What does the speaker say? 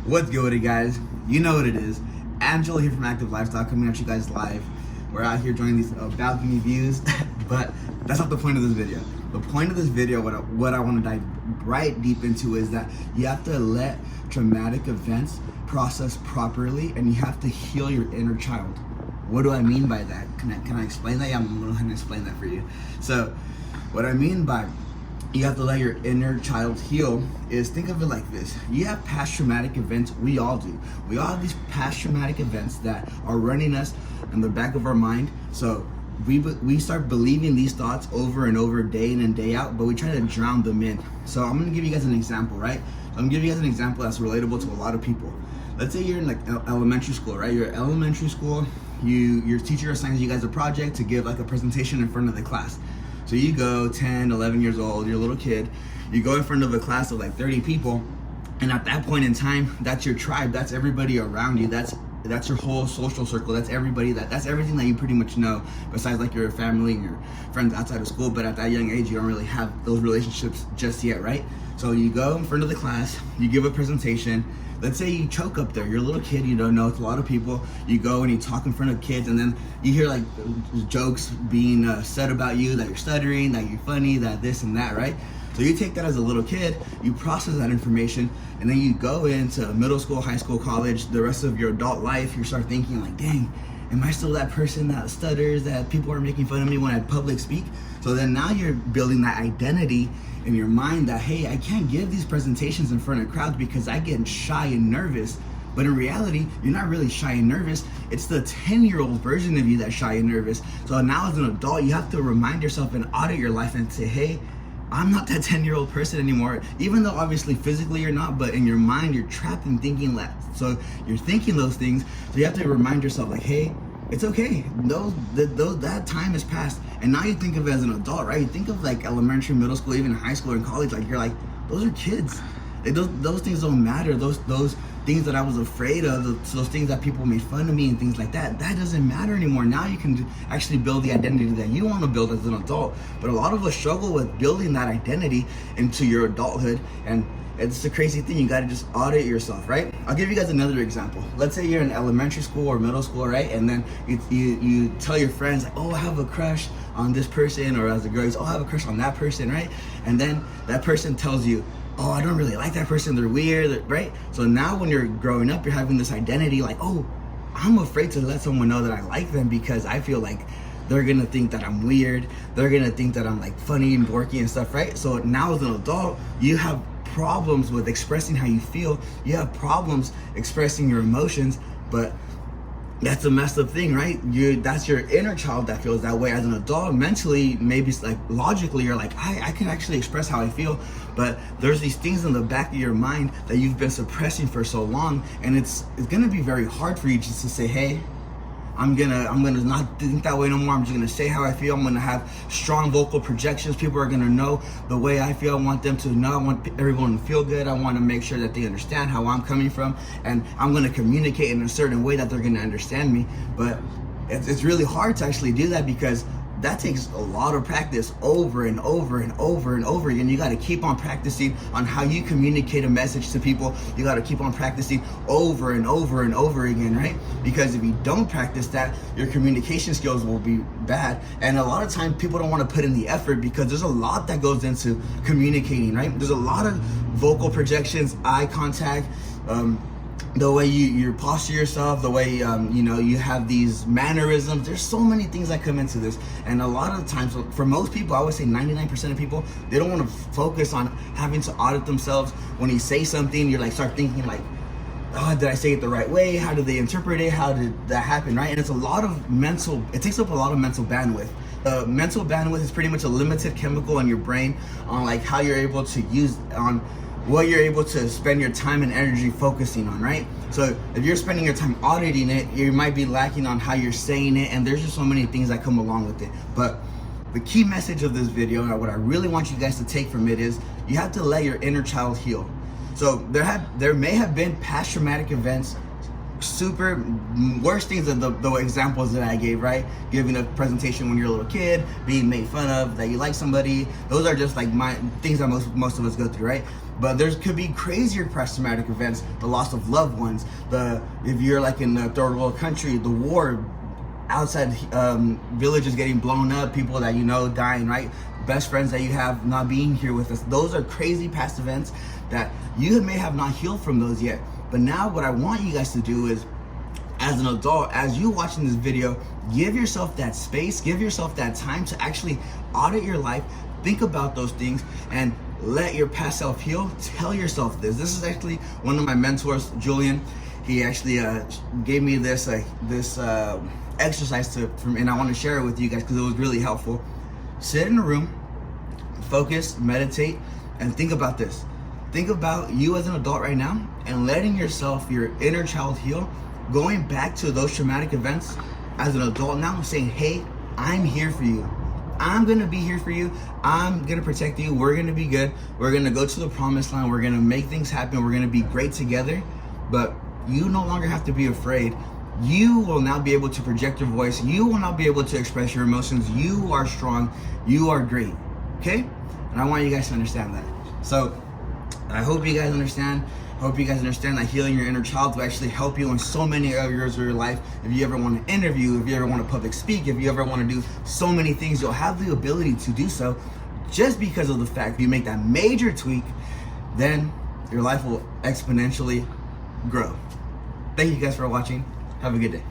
What's good, guys? You know what it is. Angela here from Active Lifestyle coming at you guys live. We're out here enjoying these balcony views, but that's not the point of this video. The point of this video, what I want to dive right deep into is that you have to let traumatic events process properly, and you have to heal your inner child. What do I mean by that? Can I explain that? Yeah, I'm going to explain that for you. So, what I mean by you have to let your inner child heal is, think of it like this. You have past traumatic events. We all do. We all have these past traumatic events that are running us in the back of our mind. So we start believing these thoughts over and over, day in and day out, but we try to drown them in. So I'm going to give you guys an example, right? I'm going to give you guys an example that's relatable to a lot of people. Let's say you're in like elementary school, right? You're in elementary school. Your teacher assigns you guys a project to give like a presentation in front of the class. So you go 10, 11 years old, you're a little kid, you go in front of a class of like 30 people, and at that point in time, that's your tribe, that's everybody around you, that's your whole social circle, that's everybody, that's everything that you pretty much know, besides like your family and your friends outside of school. But at that young age, you don't really have those relationships just yet, right? So you go in front of the class, you give a presentation. Let's say you choke up there. You're a little kid, you don't know, it's a lot of people. You go and you talk in front of kids, and then you hear like jokes being said about you, that you're stuttering, that you're funny, that this and that, right? So you take that as a little kid, you process that information, and then you go into middle school, high school, college, the rest of your adult life, you start thinking like, dang, am I still that person that stutters, that people are making fun of me when I public speak? So then now you're building that identity in your mind that, hey, I can't give these presentations in front of crowds because I get shy and nervous. But in reality, you're not really shy and nervous. It's the 10-year-old version of you that's shy and nervous. So now as an adult, you have to remind yourself and audit your life and say, hey, I'm not that 10-year-old person anymore. Even though obviously physically you're not, but in your mind, you're trapped in thinking that. So you're thinking those things. So you have to remind yourself like, hey, it's okay. That time has passed. And now you think of it as an adult, right? You think of like elementary, middle school, even high school and college, like you're like, those are kids. Like those things don't matter. Those things that I was afraid of, those things that people made fun of me and things like that, that doesn't matter anymore. Now you can actually build the identity that you want to build as an adult. But a lot of us struggle with building that identity into your adulthood, and it's a crazy thing. You got to just audit yourself, right? I'll give you guys another example. Let's say you're in elementary school or middle school, right? And then you tell your friends like, oh, I have a crush on this person, or as a girl, oh, I have a crush on that person, right? And then that person tells you, oh, I don't really like that person, they're weird, right? So now when you're growing up, you're having this identity like, oh, I'm afraid to let someone know that I like them because I feel like they're gonna think that I'm weird, they're gonna think that I'm like funny and dorky and stuff, right? So now as an adult, you have problems with expressing how you feel, you have problems expressing your emotions, but that's a messed up thing, right? That's your inner child that feels that way. As an adult, mentally, maybe it's like logically, you're like, I can actually express how I feel, but there's these things in the back of your mind that you've been suppressing for so long, and it's gonna be very hard for you just to say, hey, I'm gonna not think that way no more. I'm just gonna say how I feel. I'm gonna have strong vocal projections. People are gonna know the way I feel. I want them to know. I want everyone to feel good. I want to make sure that they understand how I'm coming from, and I'm gonna communicate in a certain way that they're gonna understand me. But it's really hard to actually do that because that takes a lot of practice over and over and over and over again. You got to keep on practicing on how you communicate a message to people. You got to keep on practicing over and over and over again, right? Because if you don't practice that, your communication skills will be bad. And a lot of times people don't want to put in the effort because there's a lot that goes into communicating, right? There's a lot of vocal projections, eye contact, the way you posture yourself, the way you have these mannerisms. There's so many things that come into this, and a lot of times for most people, I would say 99% of people, they don't want to focus on having to audit themselves. When you say something, you're like start thinking like, oh, did I say it the right way? How did they interpret it? How did that happen, right? And it's a lot of it takes up a lot of mental bandwidth. Mental bandwidth is pretty much a limited chemical in your brain on like how you're able to use on what you're able to spend your time and energy focusing on, right? So if you're spending your time auditing it, you might be lacking on how you're saying it, and there's just so many things that come along with it. But the key message of this video, and what I really want you guys to take from it, is you have to let your inner child heal. So there may have been past traumatic events, super worst things are the examples that I gave, right? Giving a presentation when you're a little kid, being made fun of, that you like somebody. Those are just like my things that most of us go through, right? But there could be crazier past traumatic events, the loss of loved ones, if you're like in a third world country, the war, outside villages getting blown up, people that you know dying, right? Best friends that you have not being here with us. Those are crazy past events that you may have not healed from those yet. But now what I want you guys to do is, as an adult, as you watching this video, give yourself that space, give yourself that time to actually audit your life, think about those things, and let your past self heal. Tell yourself this. This is actually one of my mentors, Julian. He actually gave me this exercise and I want to share it with you guys because it was really helpful. Sit in a room, focus, meditate, and think about this. Think about you as an adult right now and letting yourself, your inner child, heal, going back to those traumatic events as an adult now, saying, hey, I'm here for you. I'm gonna be here for you. I'm gonna protect you. We're gonna be good. We're gonna go to the promised land. We're gonna make things happen. We're gonna be great together. But you no longer have to be afraid. You will now be able to project your voice. You will now be able to express your emotions. You are strong. You are great. Okay? And I want you guys to understand that. So I hope you guys understand. I hope you guys understand that healing your inner child will actually help you in so many areas of your life. If you ever want to interview, if you ever want to public speak, if you ever want to do so many things, you'll have the ability to do so just because of the fact you make that major tweak, then your life will exponentially grow. Thank you guys for watching. Have a good day.